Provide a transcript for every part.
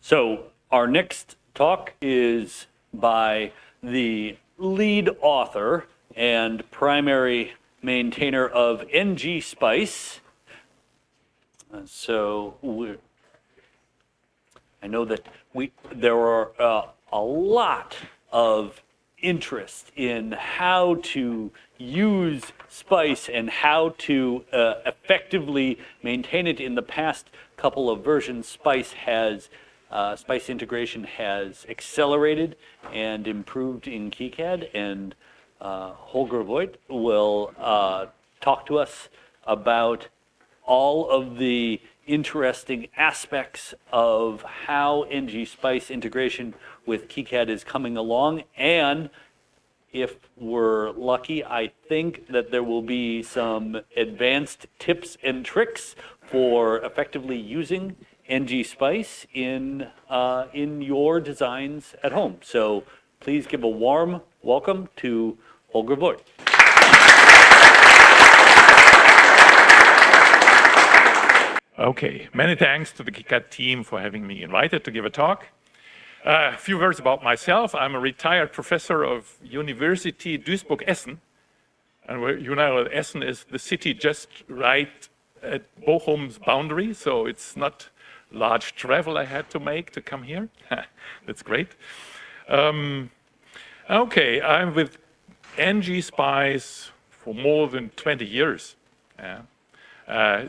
So our next talk is by the lead author and primary maintainer of ngspice. I know that there are a lot of interest in how to use Spice and how to effectively maintain it. In the past couple of versions, Spice integration has accelerated and improved in KiCad, and Holger Vogt will talk to us about all of the interesting aspects of how ngspice integration with KiCad is coming along. And if we're lucky, I think that there will be some advanced tips and tricks for effectively using ngspice in your designs at home. So please give a warm welcome to Holger Vogt. Okay, many thanks to the KiCad team for having me invited to give a talk. A few words about myself. I'm a retired professor of University Duisburg-Essen. And you know, Essen is the city just right at Bochum's boundary, so it's not large travel I had to make to come here. That's great. Okay, I'm with ngspice for more than 20 years.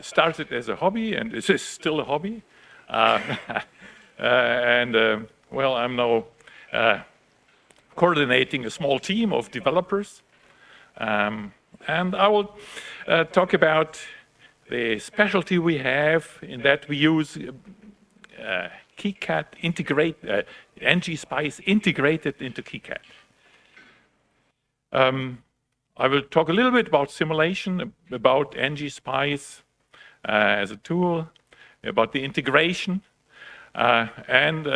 Started as a hobby, and it is still a hobby. Well, I'm now coordinating a small team of developers. And I will talk about the specialty we have in that we use KiCad ngspice integrated into KiCad. I will talk a little bit about simulation, about ngspice as a tool, about the integration, and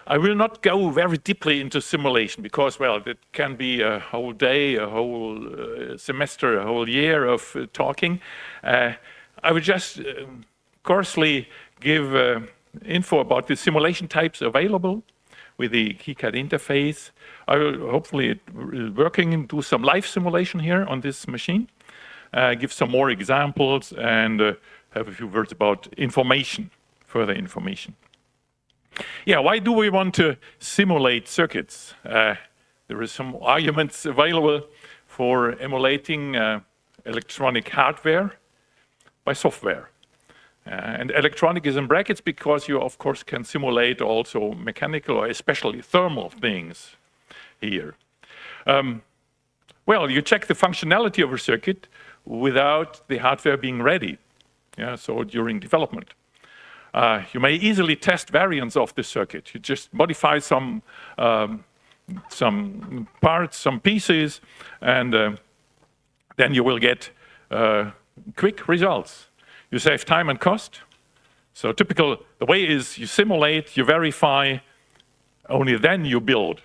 I will not go very deeply into simulation because, well, it can be a whole day, a whole semester, a whole year of talking. I will just coarsely give info about the simulation types available with the KiCad interface. I will hopefully working and do some live simulation here on this machine, give some more examples, and have a few words about information, further information. Yeah, why do we want to simulate circuits? There are some arguments available for emulating electronic hardware by software. And electronic is in brackets because you, of course, can simulate also mechanical or especially thermal things here. Well, you check the functionality of a circuit without the hardware being ready, so during development. You may easily test variants of the circuit. You just modify some parts, some pieces, and then you will get quick results. You save time and cost. So the way is you simulate, you verify, only then you build.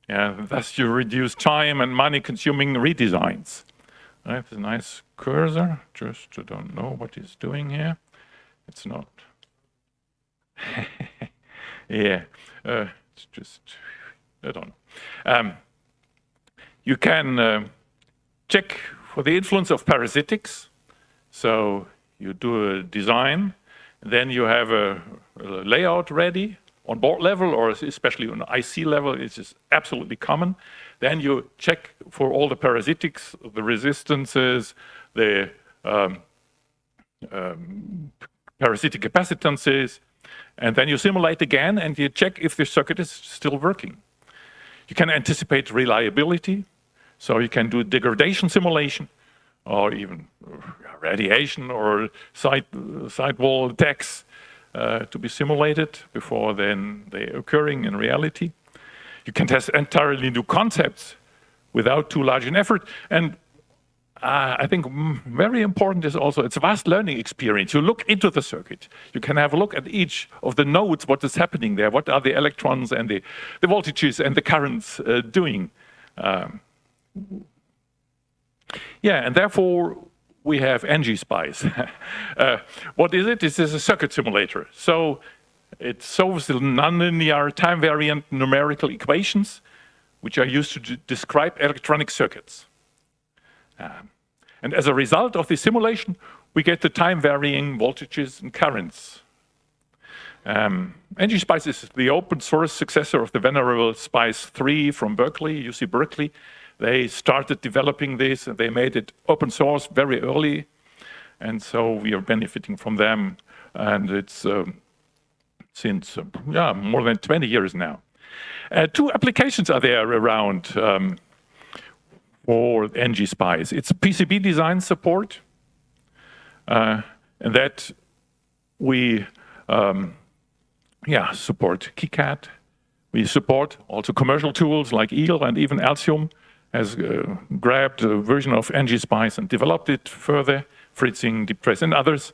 Thus you reduce time and money consuming redesigns. I have a nice cursor, just don't know what it's doing here. It's not. Yeah, it's just, I don't know. You can check for the influence of parasitics. So you do a design, then you have a layout ready on board level or especially on IC level. It's just absolutely common. Then you check for all the parasitics, the resistances, the parasitic capacitances, and then you simulate again and you check if the circuit is still working. You can anticipate reliability, so you can do degradation simulation, or even radiation or sidewall attacks to be simulated before then they're occurring in reality. You can test entirely new concepts without too large an effort. And I think very important is also it's a vast learning experience. You look into the circuit. You can have a look at each of the nodes, what is happening there, what are the electrons and the voltages and the currents doing. And therefore we have ngspice. What is it? This is a circuit simulator. So It solves the nonlinear time-variant numerical equations, which are used to describe electronic circuits. And as a result of the simulation, we get the time-varying voltages and currents. ngspice is the open source successor of the venerable SPICE 3 from Berkeley, UC Berkeley. They started developing this and they made it open source very early. And so we are benefiting from them. And it's since more than 20 years now. Two applications are there around for ngspice. It's PCB design support, and that we support KiCad. We support also commercial tools like Eagle, and even Altium has grabbed a version of ngspice and developed it further, Fritzing, Depress, and others.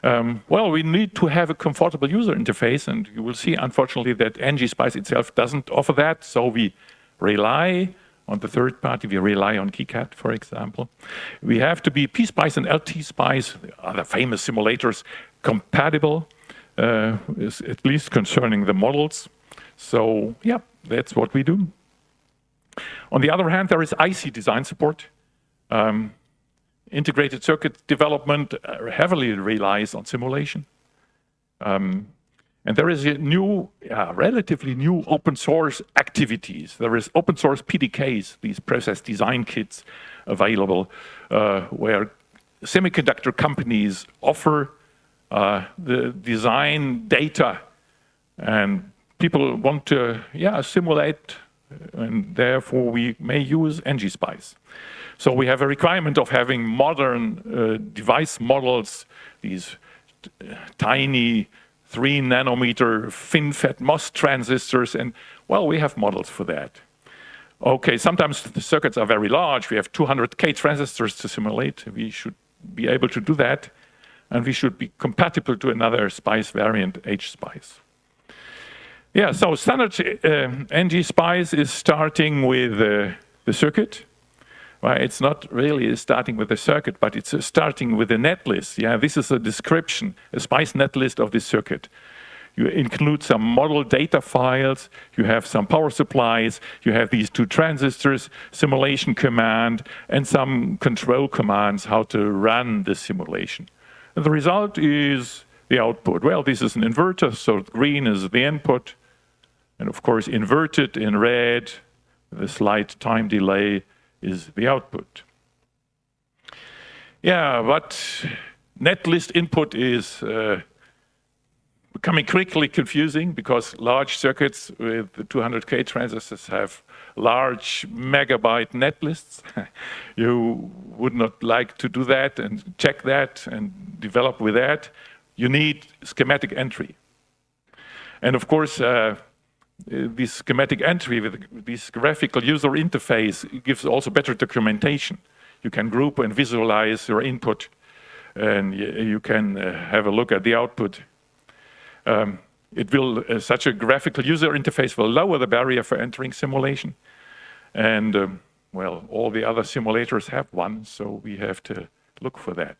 Well, we need to have a comfortable user interface, and you will see, unfortunately, that ngspice itself doesn't offer that, so we rely on the third party. We rely on KiCad, for example. We have to be PSpice and LTSpice, the other famous simulators, compatible, at least concerning the models. So, yeah, that's what we do. On the other hand, there is IC design support. Integrated circuit development heavily relies on simulation. And there is a new, relatively new open source activities. There is open source PDKs, these process design kits available, where semiconductor companies offer the design data, and people want to simulate, and therefore we may use ngspice. So we have a requirement of having modern device models, these tiny 3 nanometer FinFET MOS transistors, and well, we have models for that. Okay, sometimes the circuits are very large. We have 200K transistors to simulate. We should be able to do that, and we should be compatible to another SPICE variant, HSPICE. Yeah, so standard ngspice is starting with the circuit. Well, it's not really starting with the circuit, but it's starting with a netlist. Yeah, this is a description, a SPICE netlist of this circuit. You include some model data files, you have some power supplies, you have these 2 transistors, simulation command, and some control commands how to run the simulation. And the result is the output. Well, this is an inverter, so green is the input, and of course inverted in red, the slight time delay is the output. Yeah, but netlist input is becoming quickly confusing because large circuits with 200K transistors have large megabyte netlists. You would not like to do that and check that and develop with that. You need schematic entry. And of course, this schematic entry with this graphical user interface gives also better documentation. You can group and visualize your input, and you can have a look at the output. Such a graphical user interface will lower the barrier for entering simulation. And well, all the other simulators have one, so we have to look for that.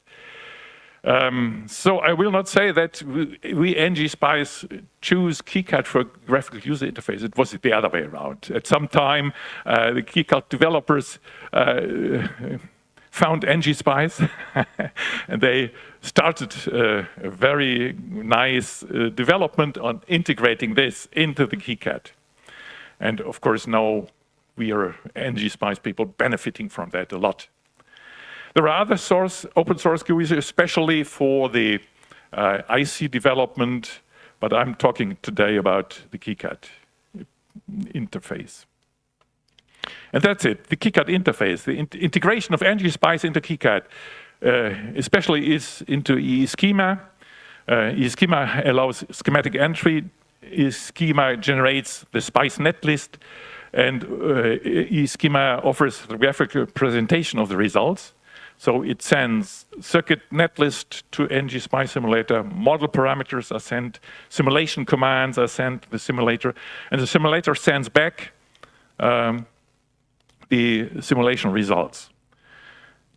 So I will not say that we ngspice choose KiCad for graphical user interface. It was the other way around. At some time, the KiCad developers found ngspice, and they started a very nice development on integrating this into the KiCad. And of course, now we are ngspice people benefiting from that a lot. There are other open source GUIs, especially for the IC development, but I'm talking today about the KiCad interface. And that's it, the KiCad interface. The integration of ngspice into KiCad, especially is into eSchema. eSchema allows schematic entry. eSchema generates the SPICE netlist, and eSchema offers the graphical presentation of the results. So it sends circuit netlist to ngspice simulator, model parameters are sent, simulation commands are sent to the simulator, and the simulator sends back the simulation results.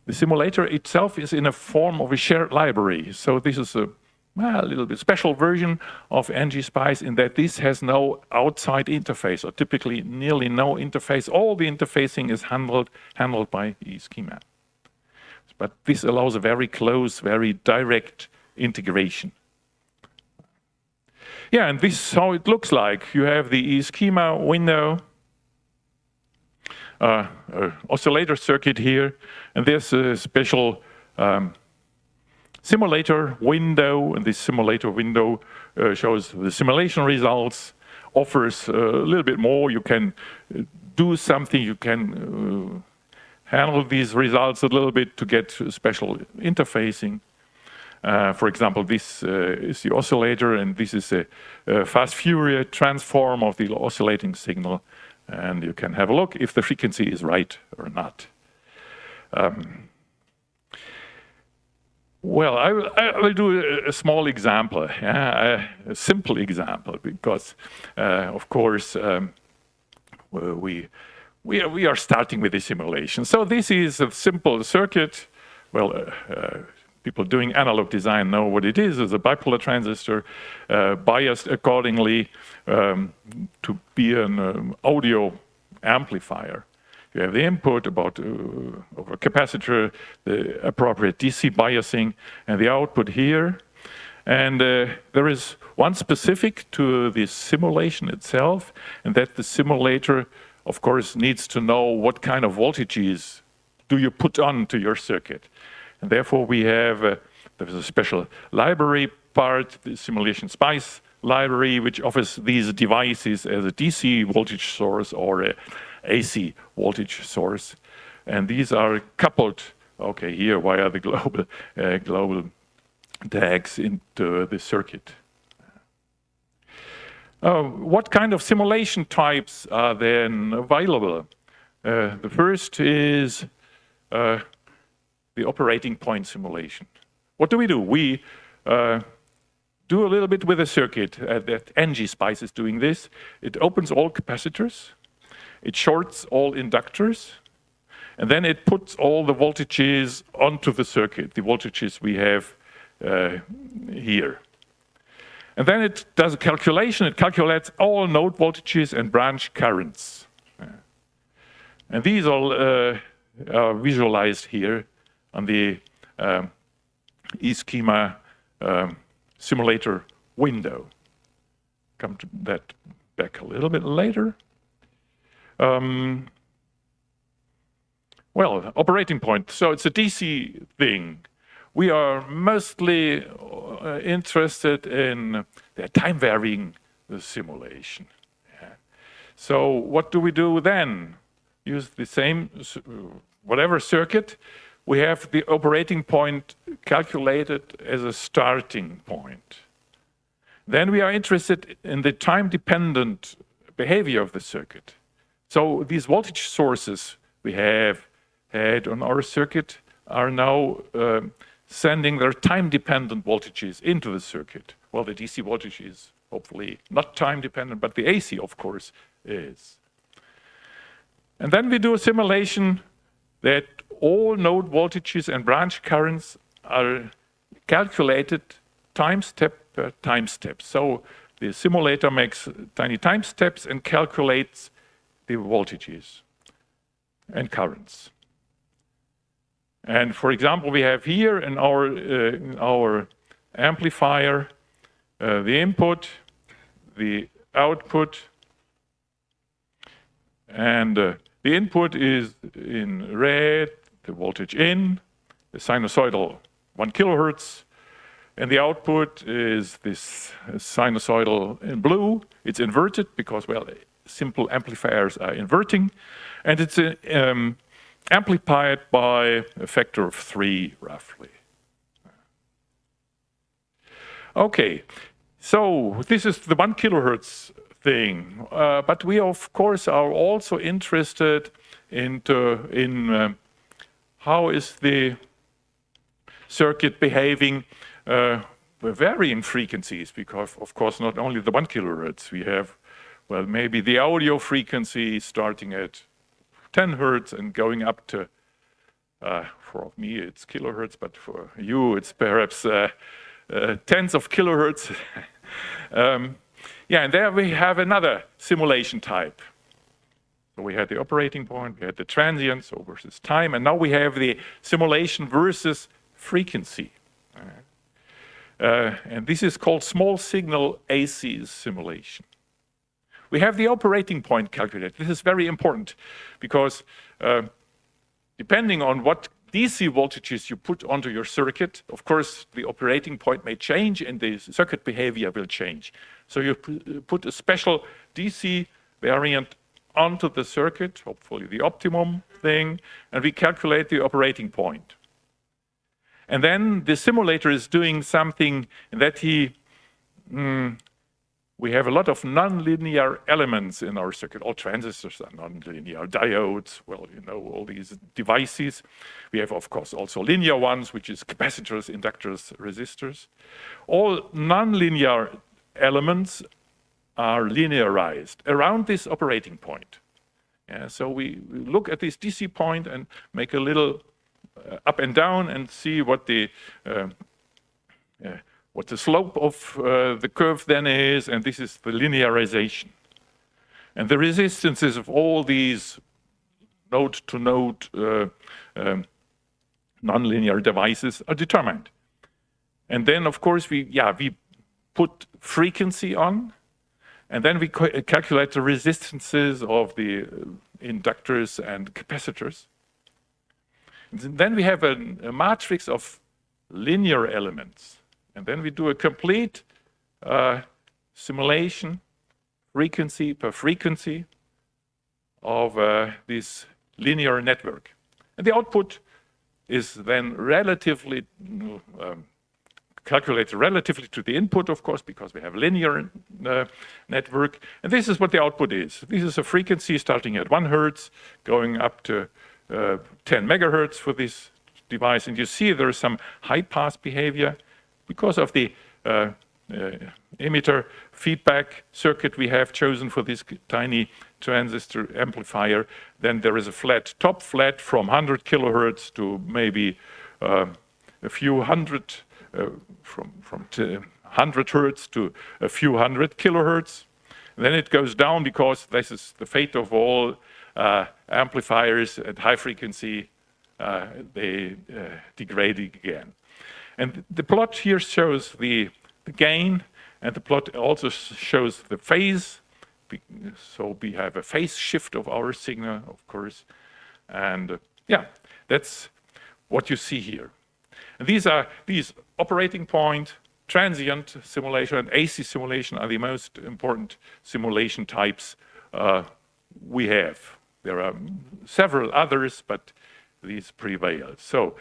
The simulator itself is in a form of a shared library. So this is a well, a little bit special version of ngspice in that this has no outside interface, or typically nearly no interface. All the interfacing is handled by eSchema. But this allows a very close, very direct integration. Yeah, and this is how it looks like. You have the eSchema window, oscillator circuit here, and there's a special simulator window, and this simulator window shows the simulation results, offers a little bit more. You can do something, you can handle these results a little bit to get special interfacing. For example, this is the oscillator, and this is a fast Fourier transform of the oscillating signal, and you can have a look if the frequency is right or not. Well, I will do a small example, a simple example, because, of course, we are starting with the simulation. So this is a simple circuit. Well, people doing analog design know what it is. It's a bipolar transistor, biased accordingly to be an audio amplifier. You have the input about over a capacitor, the appropriate DC biasing, and the output here. And there is one specific to the simulation itself, and that the simulator, of course, needs to know what kind of voltages do you put on to your circuit. And therefore we have, there's a special library part, the simulation spice library, which offers these devices as a DC voltage source or a AC voltage source. And these are coupled, okay, here via the global tags into the circuit. What kind of simulation types are then available? The first is the operating point simulation. What do? We do a little bit with a circuit that ngspice is doing this. It opens all capacitors, it shorts all inductors, and then it puts all the voltages onto the circuit, the voltages we have here. And then it does a calculation. It calculates all node voltages and branch currents. And these all are visualized here on the eSchema simulator window. Come to that back a little bit later. Well, operating point. So it's a DC thing. We are mostly interested in the time varying simulation. Yeah. So what do we do then? Use the same, whatever circuit. We have the operating point calculated as a starting point. Then we are interested in the time-dependent behavior of the circuit. So these voltage sources we have had on our circuit are now sending their time-dependent voltages into the circuit. Well, the DC voltage is hopefully not time-dependent, but the AC, of course, is. And then we do a simulation that all node voltages and branch currents are calculated time step per time step. So the simulator makes tiny time steps and calculates the voltages and currents. And for example, we have here in our amplifier the input, the output, and the input is in red, the voltage in, the sinusoidal 1 kilohertz, and the output is this sinusoidal in blue. It's inverted because, well, simple amplifiers are inverting, and it's amplified by a factor of 3, roughly. Okay, so this is the 1 kilohertz thing, but we of course are also interested in how is the circuit behaving with varying frequencies, because of course not only the 1 kilohertz, we have, well, maybe the audio frequency starting at 10 hertz and going up to, for me it's kilohertz, but for you it's perhaps tens of kilohertz. Yeah, and there we have another simulation type. So we had the operating point, we had the transient, so versus time, and now we have the simulation versus frequency. And this is called small signal AC simulation. We have the operating point calculated. This is very important because depending on what DC voltages you put onto your circuit, of course, the operating point may change and the circuit behavior will change. So you put a special DC variant onto the circuit, hopefully the optimum thing, and we calculate the operating point. And then the simulator is doing something that we have a lot of nonlinear elements in our circuit. All transistors are nonlinear, diodes, well, you know, all these devices. We have, of course, also linear ones, which is capacitors, inductors, resistors. All nonlinear elements are linearized around this operating point. Yeah, so we look at this DC point and make a little up and down and see what the slope of the curve then is, and this is the linearization. And the resistances of all these node-to-node nonlinear devices are determined. And then, of course, we put frequency on, and then we calculate the resistances of the inductors and capacitors. And then we have a matrix of linear elements. And then we do a complete simulation, frequency per frequency, of this linear network. And the output is then relatively calculated relatively to the input, of course, because we have a linear network. And this is what the output is. This is a frequency starting at 1 hertz, going up to 10 megahertz for this device. And you see there is some high pass behavior because of the emitter feedback circuit we have chosen for this tiny transistor amplifier. Then there is a flat top, flat from 100 kilohertz to maybe a few hundred, from 100 hertz to a few hundred kilohertz. And then it goes down because this is the fate of all amplifiers at high frequency. They degrade again. And the plot here shows the gain, and the plot also shows the phase. So we have a phase shift of our signal, of course. And that's what you see here. And these operating point, transient simulation, and AC simulation are the most important simulation types we have. There are several others, but these prevail. So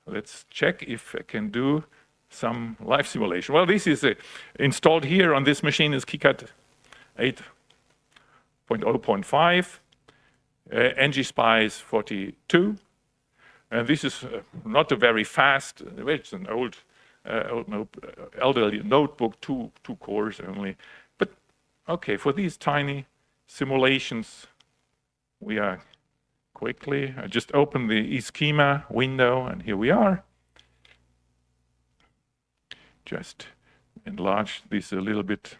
let's check if I can do some live simulation. Well, this is installed here on this machine is KiCad 8.0.5, ngspice 42. And this is not a very fast, it's an elderly notebook, two cores only. But okay, for these tiny simulations, we are quickly, I just open the eSchema window, and here we are. Just enlarge this a little bit.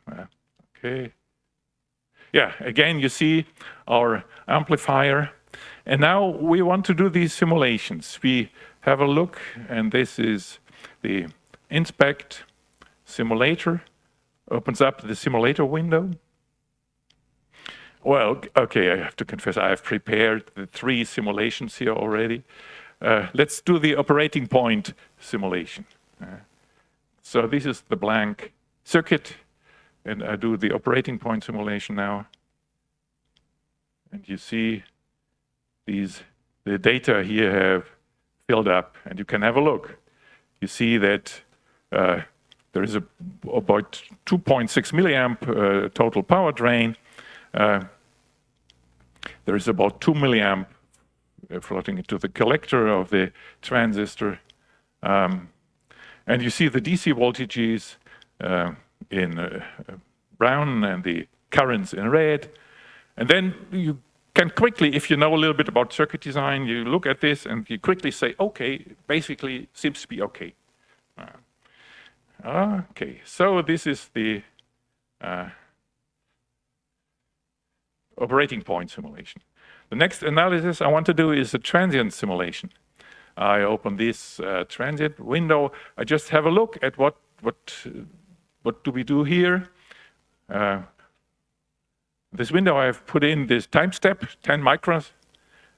Okay. Yeah, again, you see our amplifier. And now we want to do these simulations. We have a look, and this is the inspect simulator. Opens up the simulator window. Well, okay, I have to confess, I have prepared the 3 simulations here already. Let's do the operating point simulation. So this is the blank circuit, and I do the operating point simulation now. And you see the data here have filled up, and you can have a look. You see that there is about 2.6 milliamp total power drain. There is about 2 milliamp floating into the collector of the transistor. And you see the DC voltages in brown and the currents in red. And then you can quickly, if you know a little bit about circuit design, you look at this and you quickly say, okay, basically seems to be okay. Okay, so this is the operating point simulation. The next analysis I want to do is a transient simulation. I open this transient window. I just have a look at what do we do here. This window I have put in this time step, 10 microns,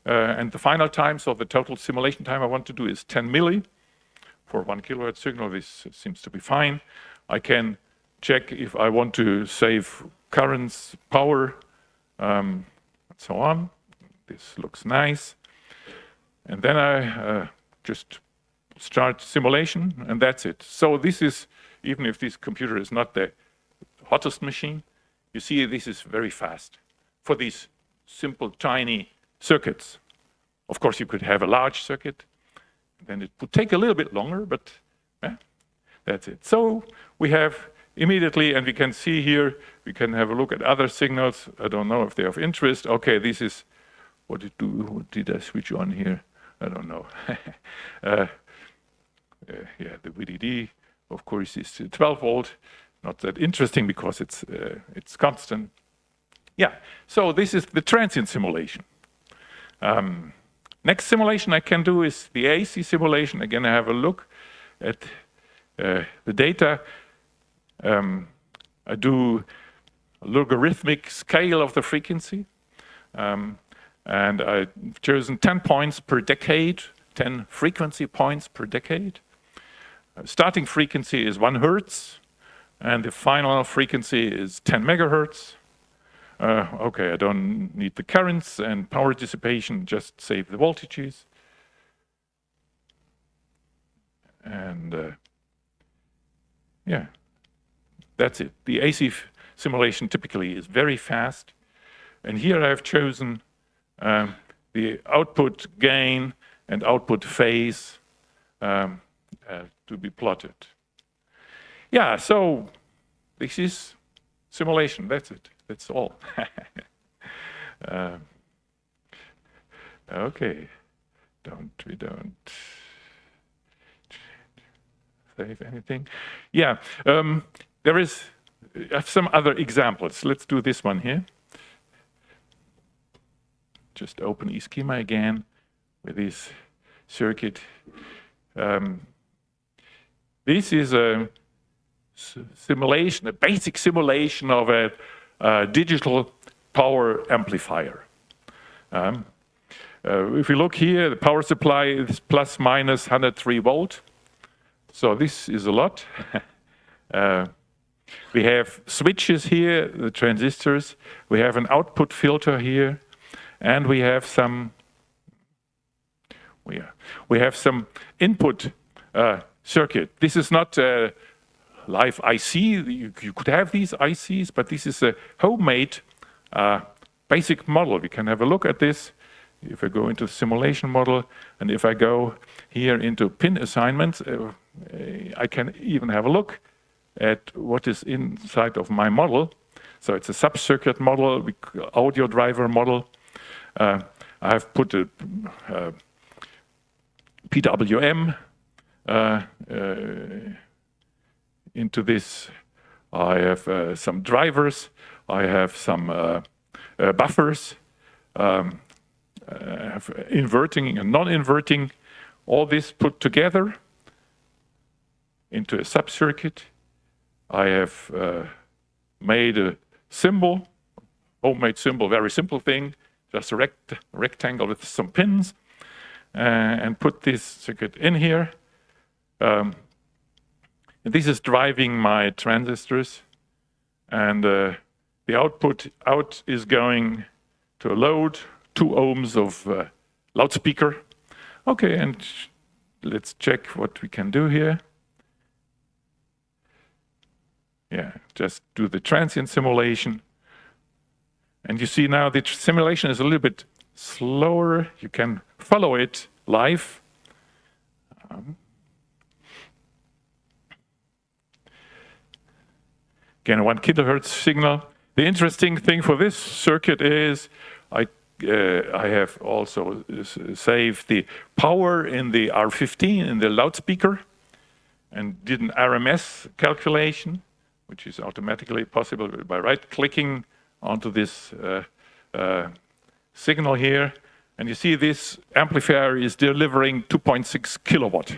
and the final time, so the total simulation time I want to do is 10 milli. For 1 kilohertz signal, this seems to be fine. I can check if I want to save currents, power, and so on. This looks nice. And then I just start simulation, and that's it. So this is, even if this computer is not the hottest machine, you see this is very fast for these simple, tiny circuits. Of course, you could have a large circuit, then it would take a little bit longer, but that's it. So we have immediately, and we can see here, we can have a look at other signals. I don't know if they're of interest. Okay, this is, what did I switch on here? I don't know. Yeah, the VDD, of course, is 12 volt. Not that interesting because it's constant. Yeah, so this is the transient simulation. Next simulation I can do is the AC simulation. Again, I have a look at the data. I do a logarithmic scale of the frequency. And I've chosen 10 points per decade, 10 frequency points per decade. Starting frequency is 1 hertz, and the final frequency is 10 megahertz. Okay, I don't need the currents and power dissipation, just save the voltages. And yeah, that's it. The AC simulation typically is very fast. And here I've chosen the output gain and output phase to be plotted. Yeah, so this is simulation, that's it. That's all. Okay, we don't save anything. Yeah, there is some other examples. Let's do this one here. Just open eSchema again with this circuit. This is a simulation, a basic simulation of a digital power amplifier. If we look here, the power supply is plus minus 103 volt. So this is a lot. We have switches here, the transistors. We have an output filter here, and we have some. We have some input circuit. This is not a live IC. You could have these ICs, but this is a homemade basic model. We can have a look at this. If I go into the simulation model, and if I go here into pin assignments, I can even have a look at what is inside of my model. So it's a sub-circuit model, audio driver model. I have put a PWM into this. I have some drivers. I have some buffers. I have inverting and non-inverting. All this put together into a sub-circuit. I have made a symbol, homemade symbol, very simple thing, just a rectangle with some pins, and put this circuit in here. And this is driving my transistors, and the output out is going to a load, 2 ohms of loudspeaker. Okay, and let's check what we can do here. Yeah, just do the transient simulation. And you see now the simulation is a little bit slower. You can follow it live. Again, 1 kilohertz signal. The interesting thing for this circuit is I have also saved the power in the R15 in the loudspeaker. and did an RMS calculation, which is automatically possible by right-clicking onto this signal here. And you see this amplifier is delivering 2.6 kilowatt.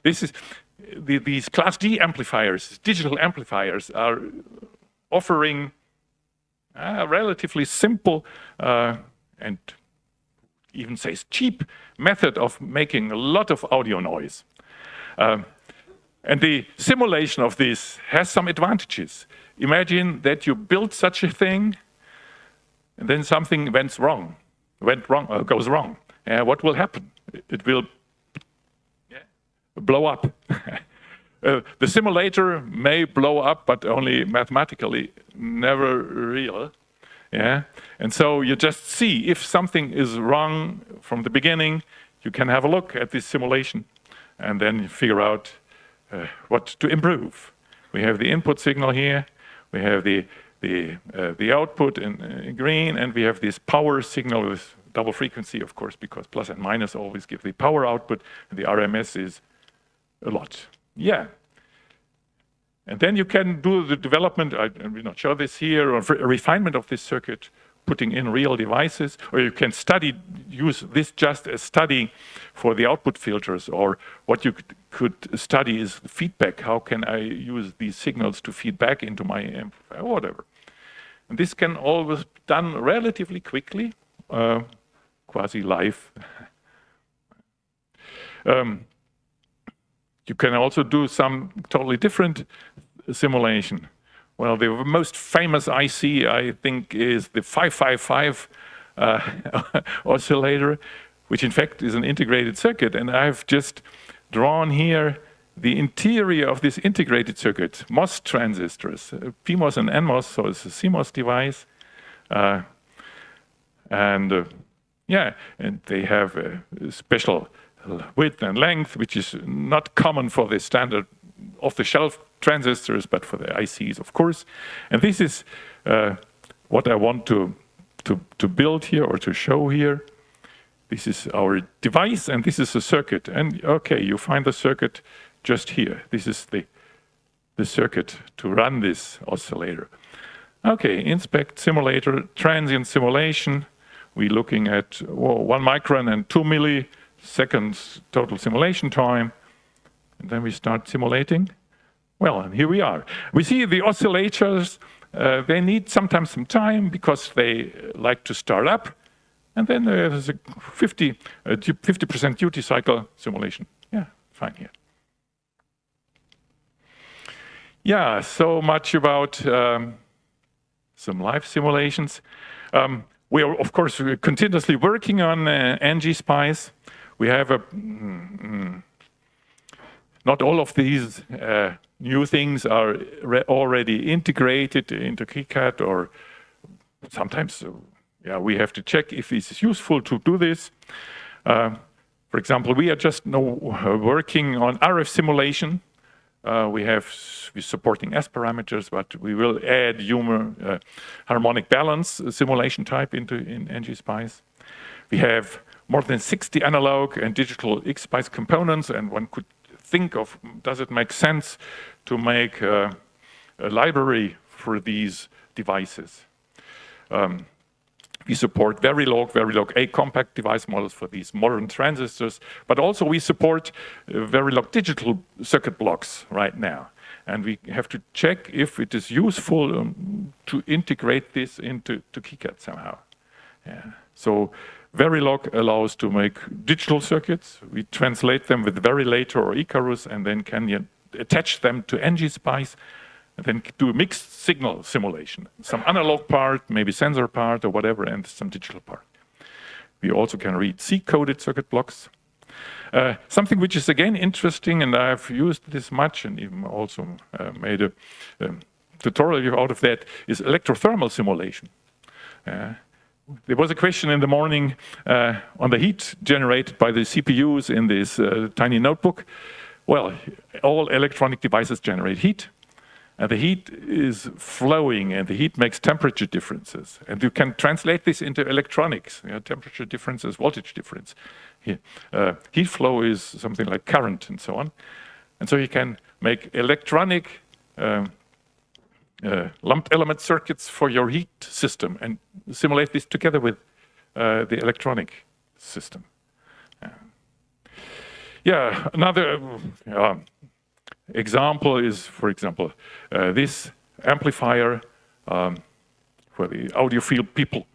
These Class D amplifiers, digital amplifiers, are offering a relatively simple and even says cheap method of making a lot of audio noise. And the simulation of this has some advantages. Imagine that you build such a thing and then something goes wrong. What will happen? It will blow up. The simulator may blow up, but only mathematically, never real. Yeah, and so you just see if something is wrong from the beginning. You can have a look at this simulation, and then you figure out what to improve. We have the input signal here. We have the output in green, and we have this power signal with double frequency, of course, because plus and minus always give the power output. And the RMS is a lot. Yeah. And then you can do the development, I will not show this here, or refinement of this circuit, putting in real devices, or you can use this just as study for the output filters, or what you could study is feedback. How can I use these signals to feed back into my amplifier, or whatever. And this can always be done relatively quickly, quasi live. You can also do some totally different simulation. Well, the most famous IC, I think, is the 555 oscillator, which in fact is an integrated circuit. And I've just drawn here the interior of this integrated circuit, MOS transistors, PMOS and NMOS, so it's a CMOS device. And they have a special width and length, which is not common for the standard off-the-shelf transistors, but for the ICs, of course. And this is what I want to build here or to show here. This is our device, and this is a circuit. And okay, you find the circuit just here. This is the circuit to run this oscillator. Okay, inspect simulator, transient simulation. We're looking at 1 micron and 2 milliseconds total simulation time. And then we start simulating. Well, and here we are. We see the oscillators, they need sometimes some time because they like to start up. And then there's a 50% duty cycle simulation. Yeah, fine here. Yeah, so much about some live simulations. We are, of course, continuously working on ngspice. We have not all of these new things are already integrated into KiCad, or sometimes we have to check if this is useful to do this. For example, we are just now working on RF simulation. We're supporting S parameters, but we will add harmonic balance simulation type in ngspice. We have more than 60 analog and digital ngspice components, and one could think of, does it make sense to make a library for these devices? We support Verilog A compact device models for these modern transistors, but also we support Verilog digital circuit blocks right now. And we have to check if it is useful to integrate this into KiCad somehow. Yeah. So Verilog allows to make digital circuits. We translate them with Verilator or Icarus, and then can attach them to ngspice, and then do a mixed signal simulation. Some analog part, maybe sensor part or whatever, and some digital part. We also can read C-coded circuit blocks. Something which is again interesting, and I've used this much and even also made a tutorial out of that, is electrothermal simulation. There was a question in the morning on the heat generated by the CPUs in this tiny notebook. Well, all electronic devices generate heat. and the heat is flowing, and the heat makes temperature differences. And you can translate this into electronics, temperature differences, voltage difference. Here, heat flow is something like current and so on. And so you can make electronic lumped element circuits for your heat system and simulate this together with the electronic system. Another example is, for example, this amplifier for the audiophile people.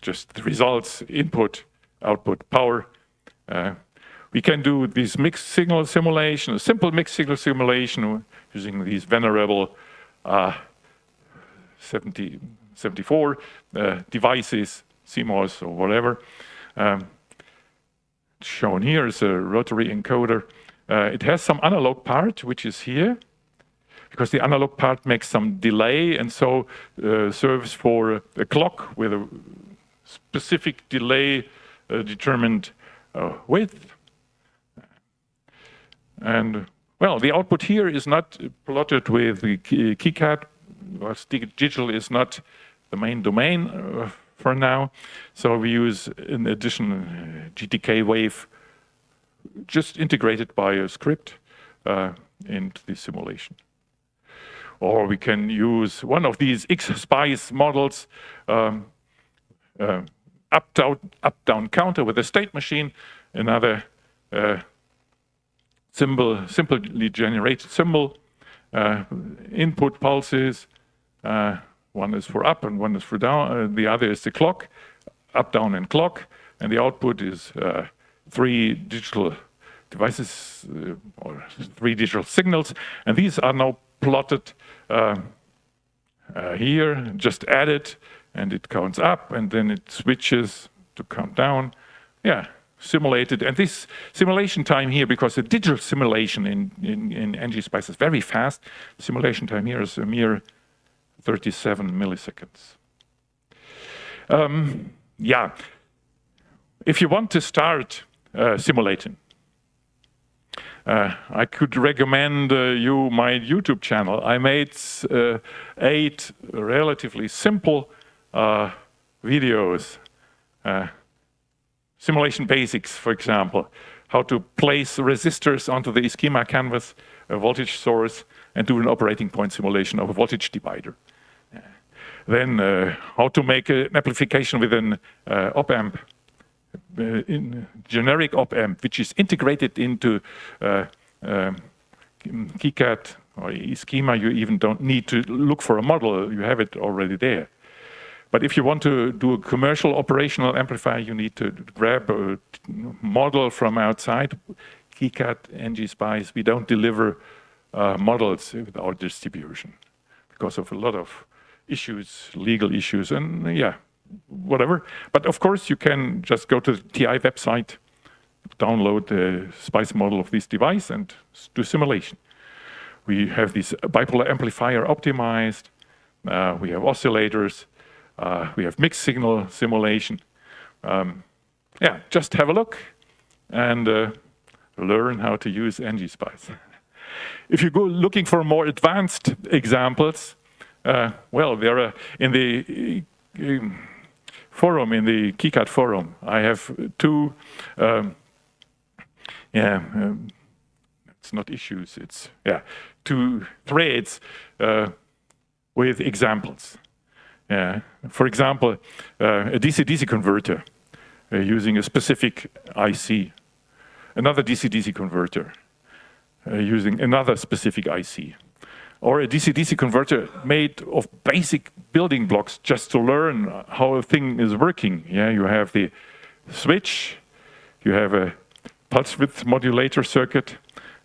Just the results, input, output, power. We can do this mixed signal simulation, a simple mixed signal simulation using these venerable 74 devices, CMOS or whatever. Shown here is a rotary encoder. It has some analog part, which is here, because the analog part makes some delay and so serves for a clock with a specific delay determined width. And well, the output here is not plotted with the KiCad. Digital is not the main domain for now. So we use in addition GTK wave just integrated by a script into the simulation. Or we can use one of these ngspice models, up-down counter with a state machine, another simply generated symbol, input pulses, one is for up and one is for down, the other is the clock, up, down, and clock, and the output is 3 digital devices or 3 digital signals, and these are now plotted here, just added, and it counts up, and then it switches to count down. Simulated, and this simulation time here, because the digital simulation in ngspice is very fast, simulation time here is a mere 37 milliseconds. If you want to start simulating, I could recommend you my YouTube channel. I made 8 relatively simple videos. Simulation basics, for example, how to place resistors onto the schema canvas, a voltage source, and do an operating point simulation of a voltage divider. Then how to make an amplification with an op-amp, generic op-amp, which is integrated into KiCad or schema. You even don't need to look for a model, you have it already there. But if you want to do a commercial operational amplifier, you need to grab a model from outside. KiCad, ngspice, we don't deliver models without distribution because of a lot of issues, legal issues, and whatever. But of course, you can just go to the TI website, download the SPICE model of this device, and do simulation. We have this bipolar amplifier optimized. We have oscillators. We have mixed signal simulation. Just have a look and learn how to use ngspice. If you go looking for more advanced examples, well, there are in the forum, in the KiCad forum, I have 2. It's not issues. It's 2 threads with examples. For example, a DC-DC converter using a specific IC, another DC-DC converter using another specific IC, or a DC-DC converter made of basic building blocks just to learn how a thing is working. You have the switch, you have a pulse width modulator circuit,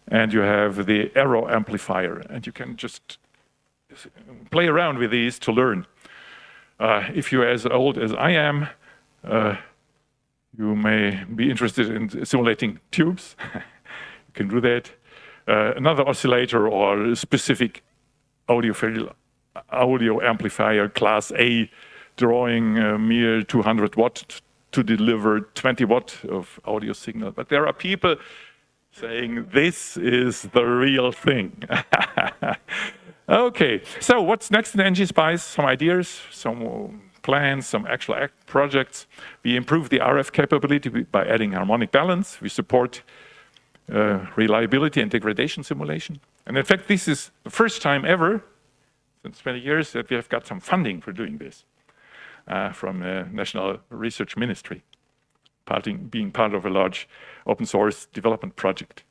and you have the arrow amplifier, and you can just play around with these to learn. If you're as old as I am, you may be interested in simulating tubes. You can do that. Another oscillator or a specific audio amplifier, class A, drawing a mere 200 watt to deliver 20 watt of audio signal. But there are people saying this is the real thing. Okay, so what's next in ngspice? Some ideas, some plans, some actual projects. We improve the RF capability by adding harmonic balance. We support reliability and degradation simulation. And in fact, this is the first time ever since 20 years that we have got some funding for doing this from the National Research Ministry, being part of a large open source development project.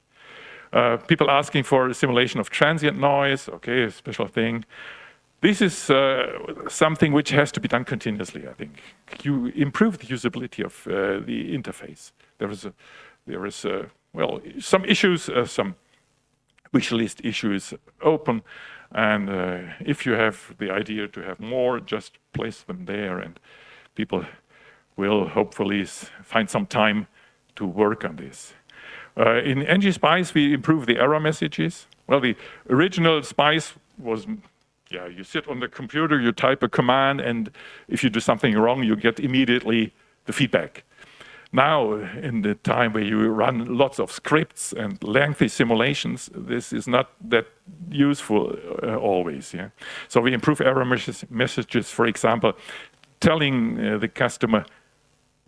People asking for a simulation of transient noise, okay, a special thing. This is something which has to be done continuously, I think. You improve the usability of the interface. There is well, some issues, some wish list issues open, and if you have the idea to have more, just place them there, and people will hopefully find some time to work on this. In ngspice, we improve the error messages. Well, the original SPICE was, yeah, you sit on the computer, you type a command, and if you do something wrong, you get immediately the feedback. Now, in the time where you run lots of scripts and lengthy simulations, this is not that useful always. Yeah? So we improve error messages, for example, telling the customer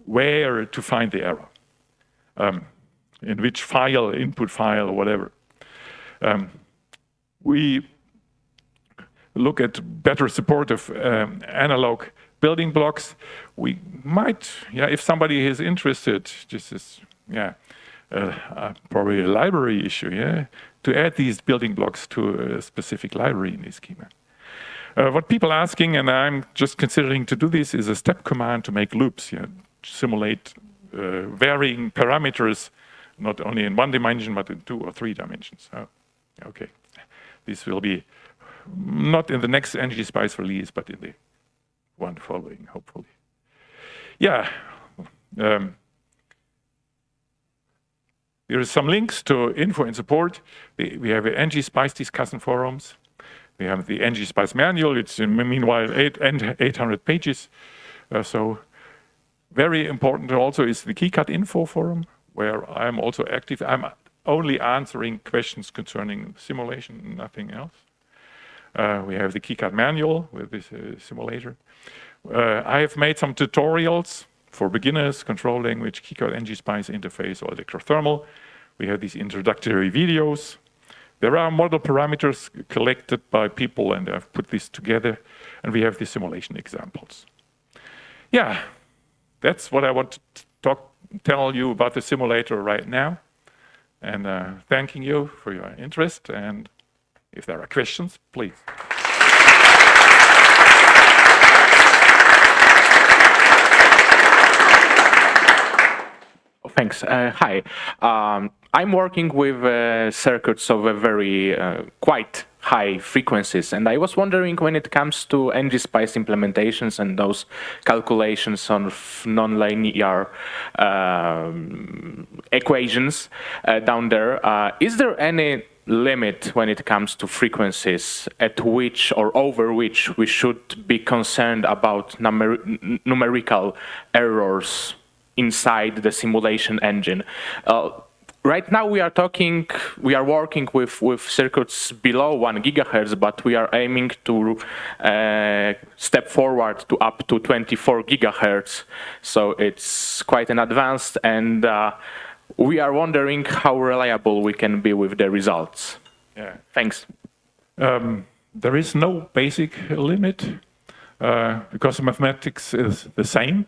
where to find the error. In which file, input file, or whatever. We look at better support of analog building blocks. We might, yeah, if somebody is interested, this is, yeah, probably a library issue, yeah, to add these building blocks to a specific library in this schema. What people are asking, and I'm just considering to do this, is a step command to make loops, yeah, simulate varying parameters, not only in one dimension, but in 2 or 3 dimensions. Oh, okay. This will be not in the next ngspice release, but in the one following, hopefully. Yeah. There is some links to info and support. We have ngspice discussion forums. We have the ngspice manual. It's meanwhile 800 pages. So very important also is the KiCad info forum, where I'm also active. I'm only answering questions concerning simulation, nothing else. We have the KiCad manual with this simulator. I have made some tutorials for beginners, control language, KiCad ngspice interface, or electrothermal. We have these introductory videos. There are model parameters collected by people, and I've put this together. And we have the simulation examples. Yeah, that's what I want to tell you about the simulator right now. And thanking you for your interest. And if there are questions, please. Thanks. Hi. I'm working with circuits of a very quite high frequencies, and I was wondering, when it comes to ngspice implementations and those calculations on non-linear equations down there, is there any limit when it comes to frequencies at which or over which we should be concerned about numerical errors inside the simulation engine? Right now we are working with circuits below 1 gigahertz, but we are aiming to step forward to up to 24 gigahertz. So it's quite an advanced, and we are wondering how reliable we can be with the results. Yeah. Thanks. There is no basic limit because mathematics is the same.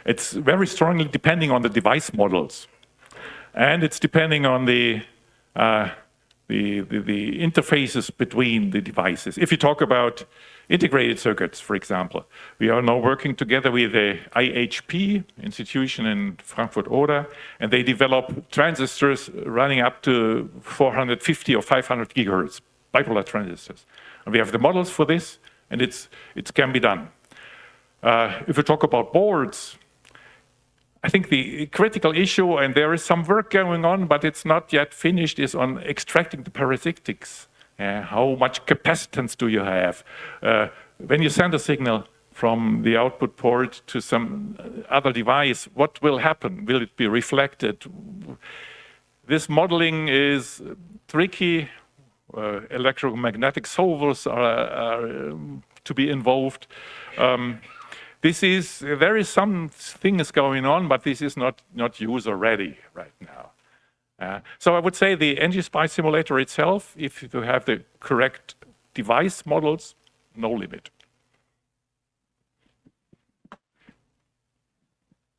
It's very strongly depending on the device models, and it's depending on the interfaces between the devices. If you talk about integrated circuits, for example, we are now working together with the IHP institution in Frankfurt-Oder, and they develop transistors running up to 450 or 500 gigahertz, bipolar transistors. And we have the models for this, and it can be done. If we talk about boards, I think the critical issue, and there is some work going on, but it's not yet finished, is on extracting the parasitics. How much capacitance do you have? When you send a signal from the output port to some other device, what will happen? Will it be reflected? This modeling is tricky. Electromagnetic solvers are to be involved. There is some things going on, but this is not user ready right now. So I would say the ngspice simulator itself, if you have the correct device models, no limit.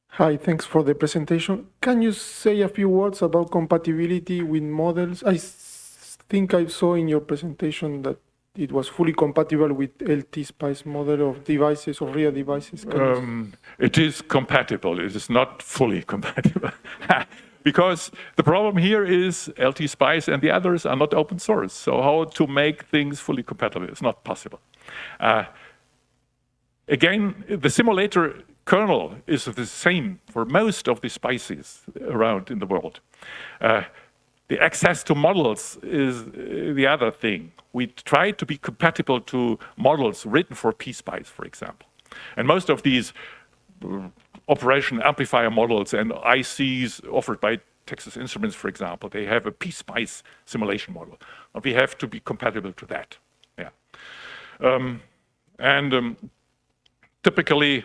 Hi, thanks for the presentation. Can you say a few words about compatibility with models? I think I saw in your presentation that it was fully compatible with LT-SPICE model of devices, of real devices. It is compatible. It is not fully compatible. Because the problem here is LT-SPICE and the others are not open source. So how to make things fully compatible is not possible. Again, the simulator kernel is the same for most of the SPICEs around in the world. The access to models is the other thing. We try to be compatible to models written for PSpice, for example. And most of these operation amplifier models and ICs offered by Texas Instruments, for example, they have a PSpice simulation model. And we have to be compatible to that. Yeah. Typically,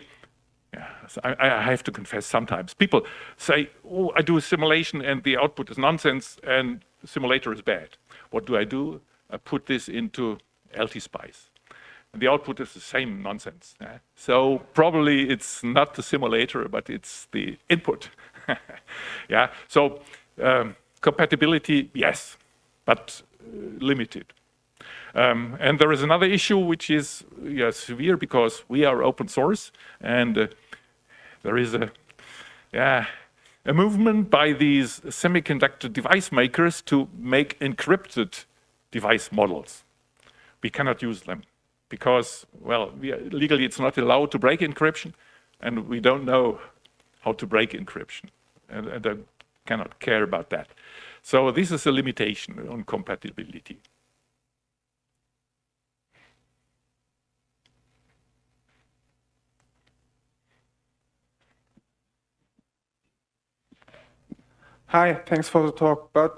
I have to confess, sometimes people say, oh, I do a simulation and the output is nonsense and the simulator is bad. What do? I put this into LT-SPICE. And the output is the same nonsense. So probably it's not the simulator, but it's the input. Yeah. So compatibility, yes, but limited. And there is another issue which is severe because we are open source, and there is a movement by these semiconductor device makers to make encrypted device models. We cannot use them because, well, legally it's not allowed to break encryption, and we don't know how to break encryption, and I cannot care about that. So this is a limitation on compatibility. Hi, thanks for the talk. But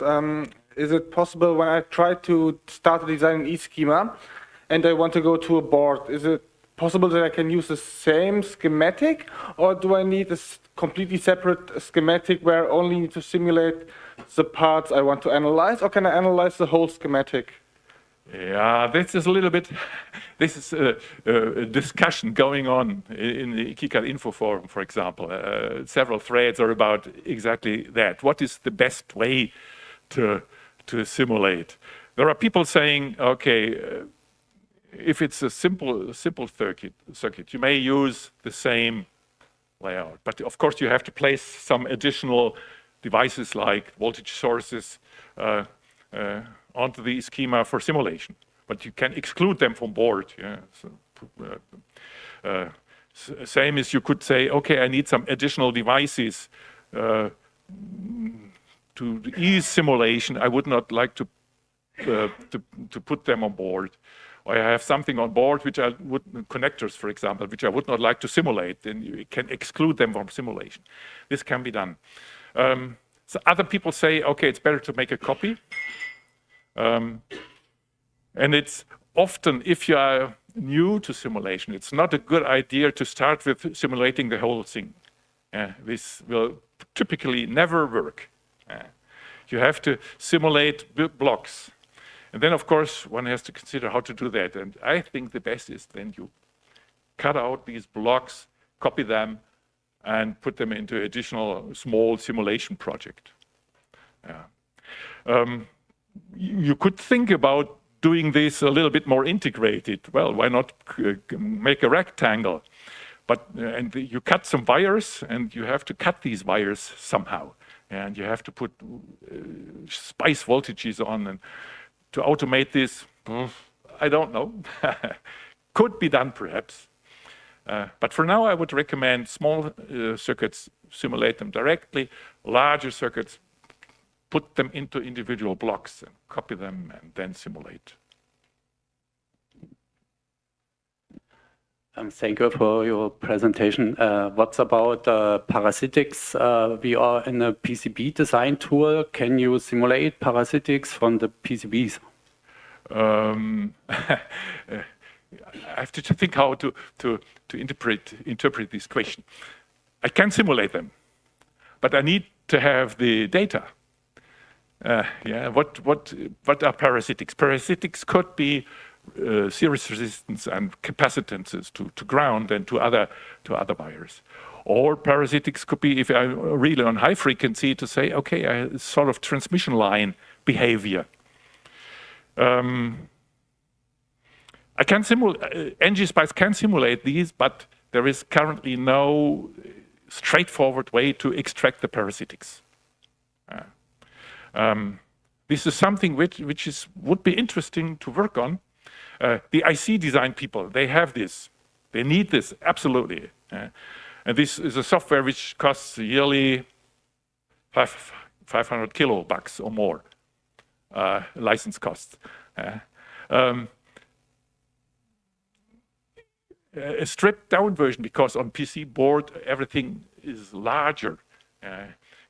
is it possible when I try to start a design in eSchema and I want to go to a board, is it possible that I can use the same schematic, or do I need a completely separate schematic where I only need to simulate the parts I want to analyze, or can I analyze the whole schematic? Yeah, this is a little bit, this is a discussion going on in the KiCad Info Forum, for example. Several threads are about exactly that. What is the best way to simulate? There are people saying, okay, if it's a simple circuit, you may use the same layout. But of course, you have to place some additional devices like voltage sources onto the schema for simulation, but you can exclude them from board. Yeah. So, same as you could say, okay, I need some additional devices to ease simulation. I would not like to put them on board. Or I have something on board which connectors, for example, which I would not like to simulate. Then you can exclude them from simulation. This can be done. So other people say, okay, it's better to make a copy. And it's often, if you are new to simulation, it's not a good idea to start with simulating the whole thing. This will typically never work. You have to simulate blocks. And then, of course, one has to consider how to do that. And I think the best is then you cut out these blocks, copy them, and put them into additional small simulation project. You could think about doing this a little bit more integrated. Well, why not make a rectangle? But and you cut some wires, and you have to cut these wires somehow. And you have to put SPICE voltages on. And to automate this, I don't know. Could be done, perhaps. But for now, I would recommend small circuits, simulate them directly. Larger circuits, put them into individual blocks and copy them and then simulate. Thank you for your presentation. What's about parasitics? We are in a PCB design tool. Can you simulate parasitics from the PCBs? I have to think how to interpret this question. I can simulate them, but I need to have the data. Yeah, what are parasitics? Parasitics could be series resistance and capacitances to ground and to other wires. Or parasitics could be, if I really on high frequency, to say, okay, a sort of transmission line behavior. I can simulate, ngspice can simulate these, but there is currently no straightforward way to extract the parasitics. This is something which would be interesting to work on. The IC design people, they have this. They need this, absolutely. And this is a software which costs yearly $500 or more, license costs. A stripped down version, because on PC board everything is larger,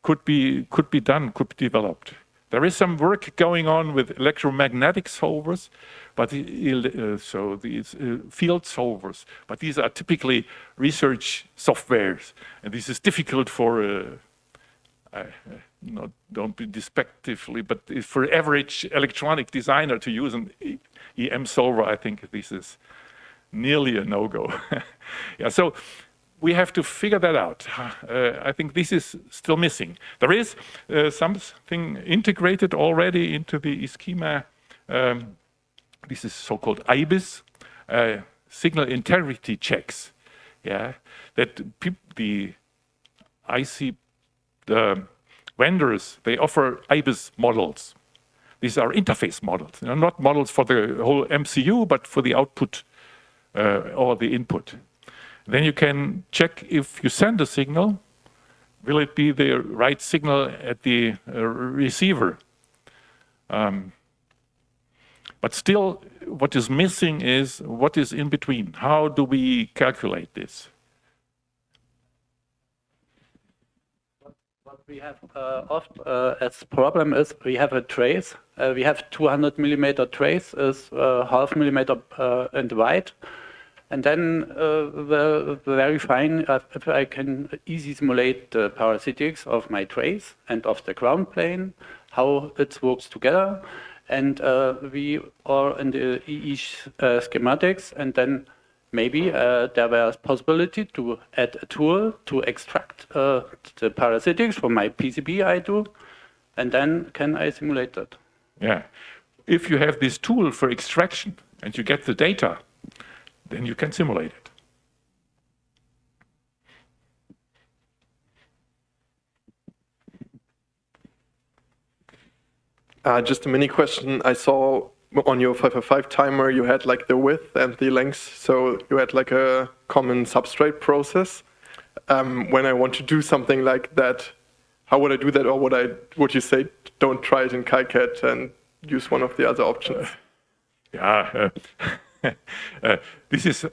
could be done, could be developed. There is some work going on with electromagnetic solvers, but so these field solvers, but these are typically research softwares, and this is difficult for don't be despectively, but for average electronic designer to use an EM solver. I think this is nearly a no-go. Yeah, so we have to figure that out. I think this is still missing. There is something integrated already into the schema. This is so-called IBIS, signal integrity checks. Yeah, that the vendors, they offer IBIS models. These are interface models, not models for the whole MCU, but for the output or the input. Then you can check if you send a signal, will it be the right signal at the receiver? But still, what is missing is what is in between. How do we calculate this? What we have as problem is we have a trace. We have 200 millimeter trace is half millimeter in wide. And then very fine if I can easily simulate the parasitics of my trace and of the ground plane, how it works together. And we are in the EE schematics, and then maybe there was possibility to add a tool to extract the parasitics from my PCB I do, and then can I simulate that? Yeah, if you have this tool for extraction and you get the data, then you can simulate it. Just a mini question. I saw on your 555 timer you had like the width and the length, so you had like a common substrate process. When I want to do something like that, how would I do that, or would you say don't try it in KiCad and use one of the other options? Yeah, this is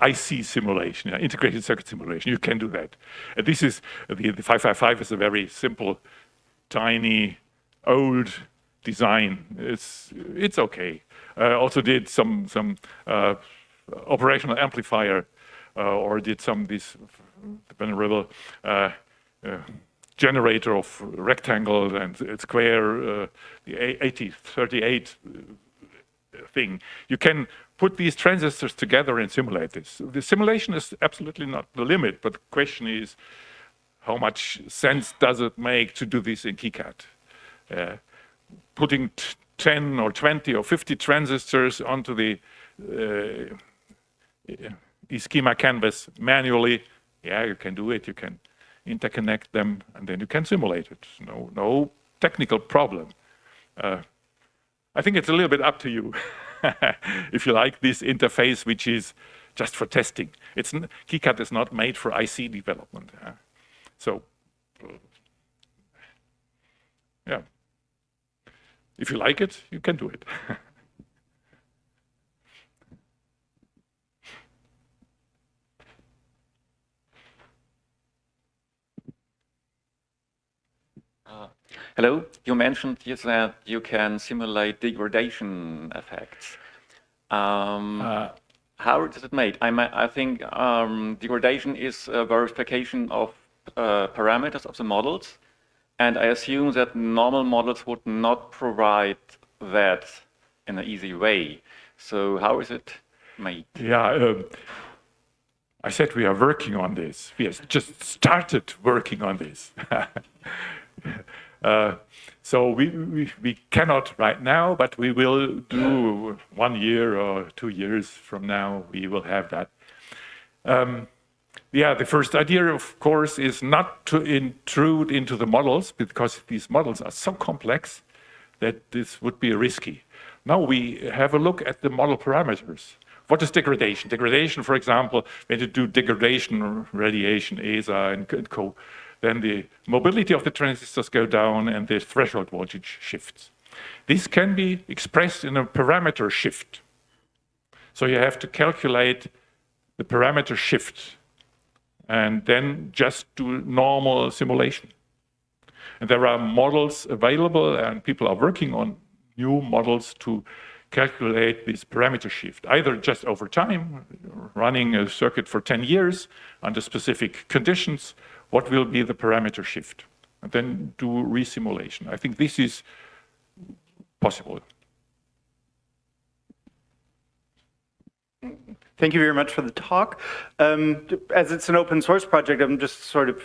IC simulation, integrated circuit simulation. You can do that. This is the 555 is a very simple, tiny, old design. It's okay. Also did some operational amplifier, or did this venerable generator of rectangle and square, the 8038 thing. You can put these transistors together and simulate this. The simulation is absolutely not the limit, but the question is, how much sense does it make to do this in KiCad? Putting 10 or 20 or 50 transistors onto the schema canvas manually, yeah, you can do it. You can interconnect them, and then you can simulate it. No technical problem. I think it's a little bit up to you. If you like this interface, which is just for testing. KiCad is not made for IC development. So, yeah. If you like it, you can do it. Hello. You mentioned that you can simulate degradation effects. How is it made? I think degradation is a verification of parameters of the models, and I assume that normal models would not provide that in an easy way. So how is it made? Yeah, I said we are working on this. We have just started working on this. So we cannot right now, but we will do 1 year or 2 years from now, we will have that. Yeah, the first idea, of course, is not to intrude into the models, because these models are so complex that this would be risky. Now we have a look at the model parameters. What is degradation? Degradation, for example, when you do degradation radiation, ESA and co, then the mobility of the transistors go down and the threshold voltage shifts. This can be expressed in a parameter shift. So you have to calculate the parameter shift and then just do normal simulation. And there are models available, and people are working on new models to calculate this parameter shift, either just over time, running a circuit for 10 years under specific conditions, what will be the parameter shift, and then do resimulation. I think this is possible. Thank you very much for the talk. As it's an open source project, I'm just sort of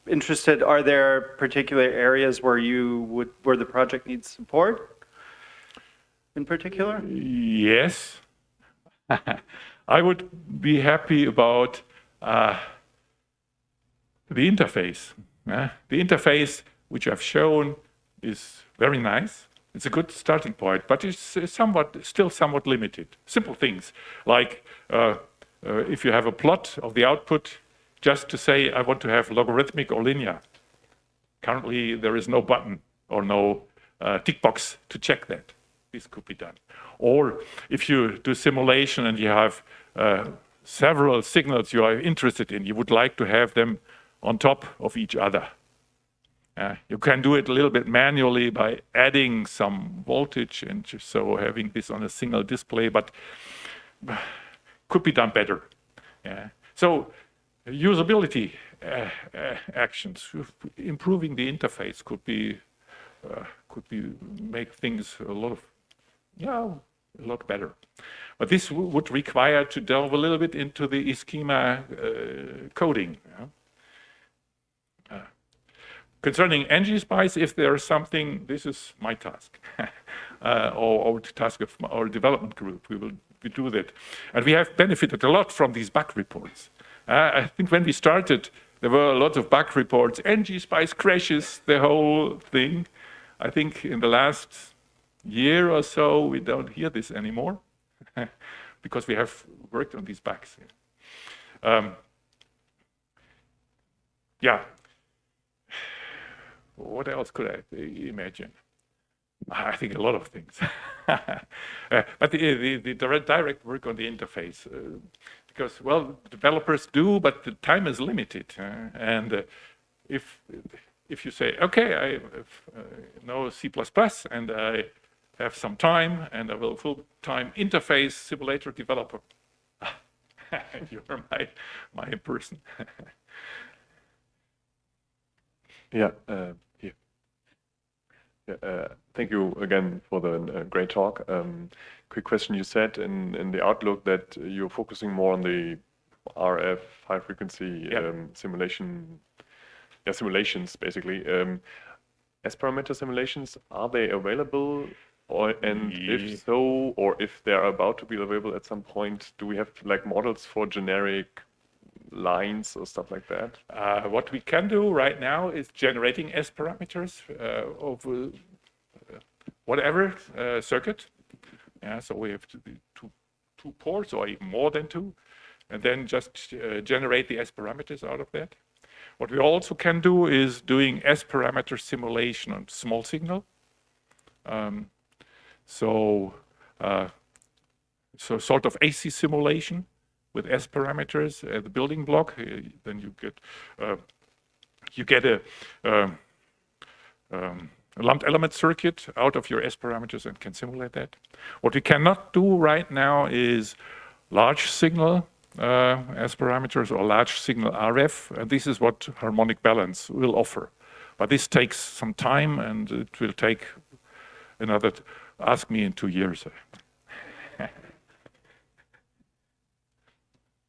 interested, are there particular areas where where the project needs support in particular? Yes. I would be happy about the interface. The interface which I've shown is very nice. It's a good starting point, but it's still somewhat limited. Simple things like if you have a plot of the output, just to say I want to have logarithmic or linear. Currently, there is no button or no tick box to check that. This could be done. Or if you do simulation and you have several signals you are interested in, you would like to have them on top of each other. You can do it a little bit manually by adding some voltage and just so having this on a single display, but could be done better. So usability actions, improving the interface could be make things a lot better. But this would require to delve a little bit into the schema coding. Concerning ngspice, if there is something, this is my task, or the task of our development group. We do that, and we have benefited a lot from these bug reports. I think when we started, there were a lot of bug reports. ngspice crashes the whole thing. I think in the last year or so, we don't hear this anymore because we have worked on these bugs. Yeah. What else could I imagine? I think a lot of things. But the direct work on the interface, because, well, developers do, but the time is limited. And if you say, okay, I know C++ and I have some time and I will full-time interface simulator developer, you're my person. Yeah. Thank you again for the great talk. Quick question: you said in the outlook that you're focusing more on the RF high frequency simulations, basically. S parameter simulations, are they available? And if so, or if they're about to be available at some point, do we have like models for generic lines or stuff like that? What we can do right now is generating S parameters of whatever circuit. So we have to do two ports or even more than two, and then just generate the S parameters out of that. What we also can do is doing S parameter simulation on small signal. So sort of AC simulation with S parameters at the building block. Then you get lumped element circuit out of your S parameters and can simulate that. What we cannot do right now is large signal S parameters or large signal RF. And this is what harmonic balance will offer. But this takes some time, and it will take another, ask me in 2 years.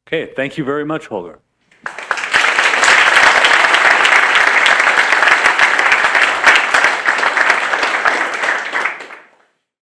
Okay, thank you very much, Holger.